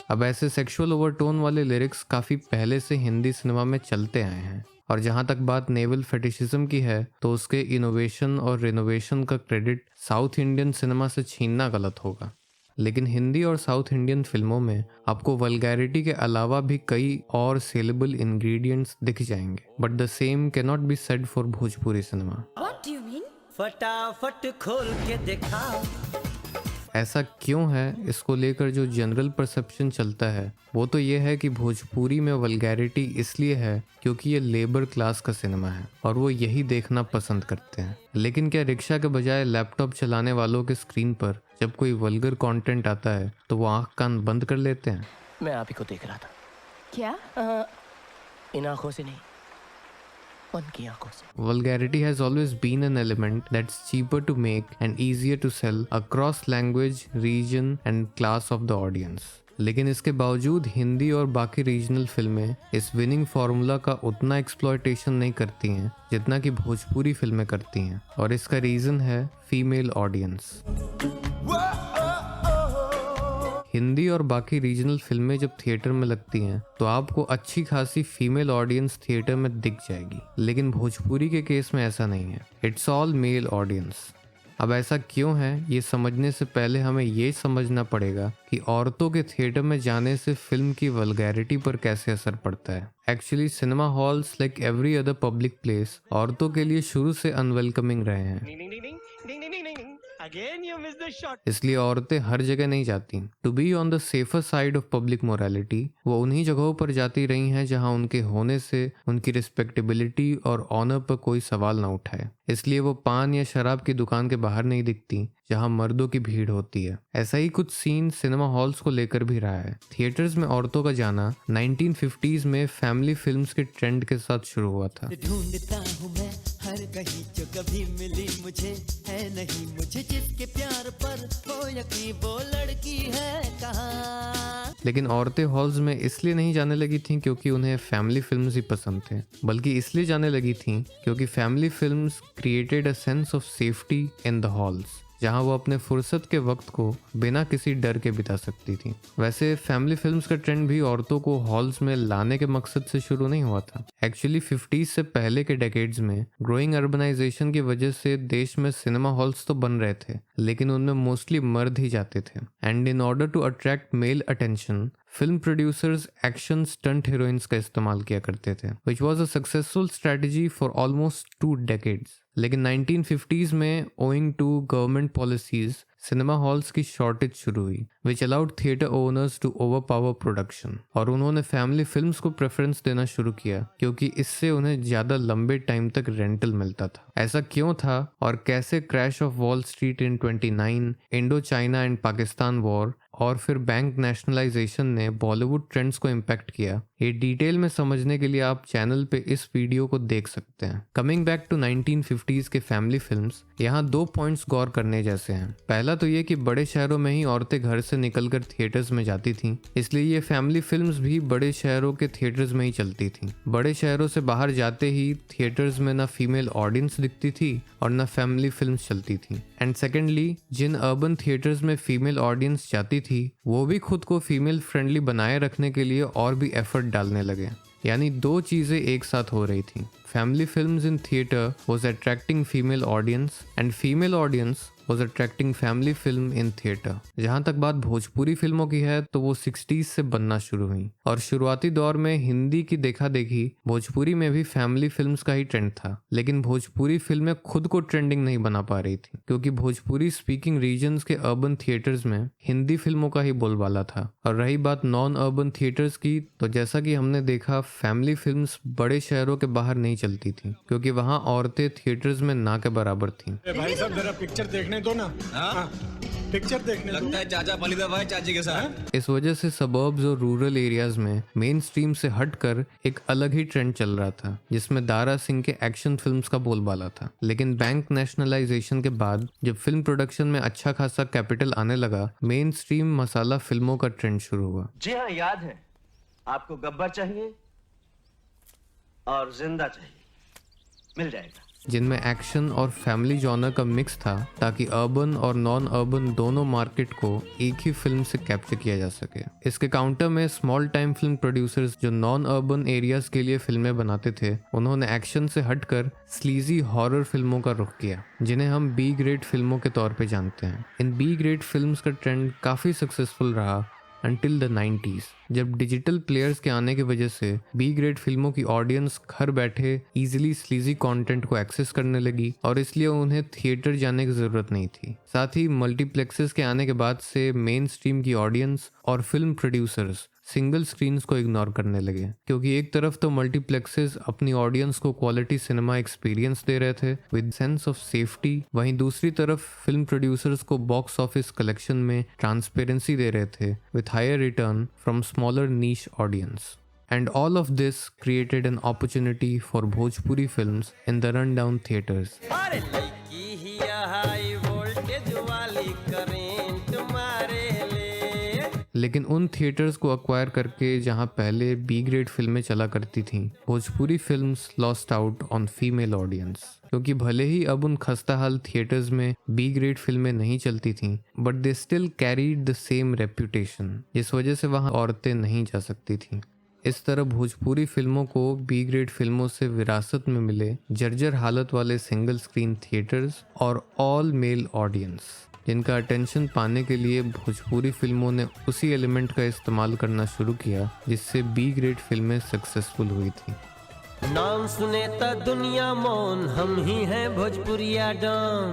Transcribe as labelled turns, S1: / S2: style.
S1: अब ऐसे sexual overtone वाले लिरिक्स काफ़ी पहले से हिंदी सिनेमा में चलते आए हैं, और जहाँ तक बात नेवल फेटिशिज्म की है तो उसके इनोवेशन और रिनोवेशन का क्रेडिट साउथ इंडियन सिनेमा से छीनना गलत होगा। लेकिन हिंदी और साउथ इंडियन फिल्मों में आपको वल्गैरिटी के अलावा भी कई और सेलेबल इंग्रेडिएंट्स दिख जाएंगे, but the same can not be said for Bhojpuri cinema.
S2: What do you mean?
S3: फटाफट खोल के दिखाओ।
S1: ऐसा क्यों है, इसको लेकर जो जनरल परसेप्शन चलता है वो तो ये है कि भोजपुरी में वल्गैरिटी इसलिए है क्योंकि ये लेबर क्लास का सिनेमा है और वो यही देखना पसंद करते हैं। लेकिन क्या रिक्शा के बजाय लैपटॉप चलाने वालों के स्क्रीन पर जब कोई वल्गर कंटेंट आता है तो वो आंख कान बंद कर लेते हैं?
S4: मैं आप ही को देख रहा था।
S2: क्या?
S4: इन आंखों से नहीं, उनकी आंखों से।
S1: Vulgarity has always been an element that's cheaper to make and easier to sell across language, region and class of the audience. लेकिन इसके बावजूद हिंदी और बाकी रीजनल फिल्में इस विनिंग फार्मूला का उतना एक्सप्लॉयटेशन नहीं करती हैं जितना कि भोजपुरी फिल्में करती हैं, और इसका रीज़न है फीमेल ऑडियंस। हिंदी और बाकी रीजनल फिल्में जब थिएटर में लगती हैं तो आपको अच्छी खासी फीमेल ऑडियंस थिएटर में दिख जाएगी, लेकिन भोजपुरी के केस में ऐसा नहीं है। It's all mail audience. अब ऐसा क्यों है, ये समझने से पहले हमें ये समझना पड़ेगा कि औरतों के थिएटर में जाने से फिल्म की वल्गैरिटी पर कैसे असर पड़ता है। Actually cinema halls like every other public place औरतों के लिए शुरू से अनवेलकमिंग रहे हैं, इसलिए औरतें हर जगह नहीं जाती। To be on the safer side of public morality वो उन्हीं जगहों पर जाती रही हैं जहां उनके होने से उनकी रिस्पेक्टेबिलिटी और ऑनर पर कोई सवाल ना उठाए। इसलिए वो पान या शराब की दुकान के बाहर नहीं दिखती जहां मर्दों की भीड़ होती है। ऐसा ही कुछ सीन सिनेमा हॉल्स को लेकर भी रहा है। थिएटर्स में औरतों का जाना 1950s में फैमिली फिल्म्स के ट्रेंड के साथ शुरू हुआ था।
S3: ढूंढता हूँ मैं हर कहीं जो कभी मिली मुझे, है नहीं मुझे जिसके प्यार पर हो यकीन, वो लड़की है कहाँ।
S1: लेकिन औरतें हॉल्स में इसलिए नहीं जाने लगी थीं क्योंकि उन्हें फैमिली फिल्म्स ही पसंद थे, बल्कि इसलिए जाने लगी थीं क्योंकि family films created a sense of safety in the halls, जहां वो अपने फुर्सत के वक्त को बिना किसी डर के बिता सकती थी। वैसे फैमिली फिल्म्स का ट्रेंड भी औरतों को हॉल्स में लाने के मकसद से शुरू नहीं हुआ था। एक्चुअली 50s से पहले के डेकेड्स में ग्रोइंग अर्बनाइजेशन की वजह से देश में सिनेमा हॉल्स तो बन रहे थे, लेकिन उनमें मोस्टली मर्द ही जाते थे। And in order to attract male attention film producers action stunt heroines का इस्तेमाल किया करते थे, which was a successful strategy for almost 2 decades। लेकिन 1950s में owing to government policies cinema halls की शॉर्टेज शुरू हुई, which allowed theatre owners to overpower production, और उन्होंने फैमिली फिल्म्स को प्रेफरेंस देना शुरू किया क्योंकि इससे उन्हें ज्यादा लंबे टाइम तक रेंटल मिलता था। ऐसा क्यों था और कैसे crash of wall street in 29, Indo China and Pakistan war और फिर बैंक नेशनलाइजेशन ने बॉलीवुड ट्रेंड्स को इम्पैक्ट किया, ये डिटेल में समझने के लिए आप चैनल पे इस वीडियो को देख सकते हैं। कमिंग बैक टू 1950s के फैमिली फिल्म्स, यहाँ 2 पॉइंट्स गौर करने जैसे हैं। पहला तो ये कि बड़े शहरों में ही औरतें घर से निकलकर थिएटर्स में जाती थीं, इसलिए ये फैमिली फिल्म्स भी बड़े शहरों के थिएटर्स में ही चलती थीं। बड़े शहरों से बाहर जाते ही थिएटर्स में ना फीमेल ऑडियंस दिखती थी और ना फैमिली फिल्म्स चलती थी। एंड सेकेंडली, जिन अर्बन थिएटर्स में फीमेल ऑडियंस जाती थी वो भी खुद को फीमेल फ्रेंडली बनाए रखने के लिए और भी एफर्ट डालने लगे। यानी 2 चीजें एक साथ हो रही थी। Family films in theatre was attracting female audience and female audience was attracting family film in theater। जहाँ तक बात भोजपुरी फिल्मों की है तो वो 60s से बनना शुरू हुई, और शुरुआती दौर में हिंदी की देखा देखी भोजपुरी में भी फैमिली फिल्म्स का ही ट्रेंड था। लेकिन भोजपुरी फिल्में खुद को ट्रेंडिंग नहीं बना पा रही थी क्योंकि भोजपुरी स्पीकिंग रीजन्स के अर्बन थिएटर्स में हिंदी फिल्मों का ही बोलबाला था। और रही बात नॉन अर्बन थिएटर्स की, तो जैसा कि हमने देखा फैमिली फिल्म्स बड़े शहरों के बाहर नहीं चलती थी क्योंकि वहाँ औरतें थिएटर्स में ना के बराबर थी।
S5: भाई साहब जरा पिक्चर देखने दो ना। हाँ? पिक्चर देखने लगता है चाचा पलीदा भाई चाची के साथ।
S1: इस वजह से सबर्ब्स और रूरल एरियाज में मेन स्ट्रीम से हटकर एक अलग ही ट्रेंड चल रहा था जिसमें दारा सिंह के एक्शन फिल्म्स का बोलबाला था। लेकिन बैंक नेशनलाइजेशन के बाद जब फिल्म प्रोडक्शन में अच्छा खासा कैपिटल आने लगा, मेन स्ट्रीम मसाला फिल्मों का ट्रेंड शुरू हुआ।
S6: जी हाँ, याद है आपको गब्बर चाहिए और जिंदा चाहिए, मिल जाएगा।
S1: जिनमें एक्शन और फैमिली जॉनर का मिक्स था, ताकि अर्बन और नॉन अर्बन दोनों मार्केट को एक ही फिल्म से कैप्चर किया जा सके। इसके काउंटर में स्मॉल टाइम फिल्म प्रोड्यूसर्स जो नॉन अर्बन एरियाज के लिए फिल्में बनाते थे, उन्होंने एक्शन से हटकर स्लीजी हॉरर फिल्मों का रुख किया, जिन्हें हम बी ग्रेड फिल्मों के तौर पे जानते हैं। इन बी ग्रेड फिल्म्स का ट्रेंड काफ़ी सक्सेसफुल रहा अंटिल द 90s, जब डिजिटल प्लेयर्स के आने की वजह से बी ग्रेड फिल्मों की ऑडियंस घर बैठे इजीली स्लीजी कंटेंट को एक्सेस करने लगी और इसलिए उन्हें थिएटर जाने की ज़रूरत नहीं थी। साथ ही मल्टीप्लेक्सेस के आने के बाद से मेन स्ट्रीम की ऑडियंस और फिल्म प्रोड्यूसर्स सिंगल स्क्रीन्स को इग्नोर करने लगे, क्योंकि एक तरफ तो मल्टीप्लेक्सेस अपनी ऑडियंस को क्वालिटी सिनेमा एक्सपीरियंस दे रहे थे विद सेंस ऑफ सेफ्टी, वहीं दूसरी तरफ फिल्म प्रोड्यूसर्स को बॉक्स ऑफिस कलेक्शन में ट्रांसपेरेंसी दे रहे थे with higher return from smaller niche audience. And all of this created an opportunity for Bhojpuri films in the rundown theaters.
S3: अरे लड़की ही हाई वोल्टेज वाली करंट मारे ले।
S1: लेकिन उन थिएटर्स को अक्वायर करके जहां पहले बी ग्रेड फिल्में चला करती थीं, Bhojpuri films lost out on female audience, क्योंकि भले ही अब उन खस्ताहाल थिएटर्स में बी ग्रेड फिल्में नहीं चलती थीं, but they still carried the same reputation, जिस वजह से वहां औरतें नहीं जा सकती थीं। इस तरह भोजपुरी फिल्मों को बी ग्रेड फिल्मों से विरासत में मिले जर्जर हालत वाले सिंगल स्क्रीन थिएटर्स और ऑल मेल ऑडियंस, जिनका अटेंशन पाने के लिए भोजपुरी फिल्मों ने उसी एलिमेंट का इस्तेमाल करना शुरू किया जिससे बी ग्रेड फिल्में सक्सेसफुल हुई थी।
S3: नाम सुने त दुनिया मौन, हम ही हैं भोजपुरिया डॉन।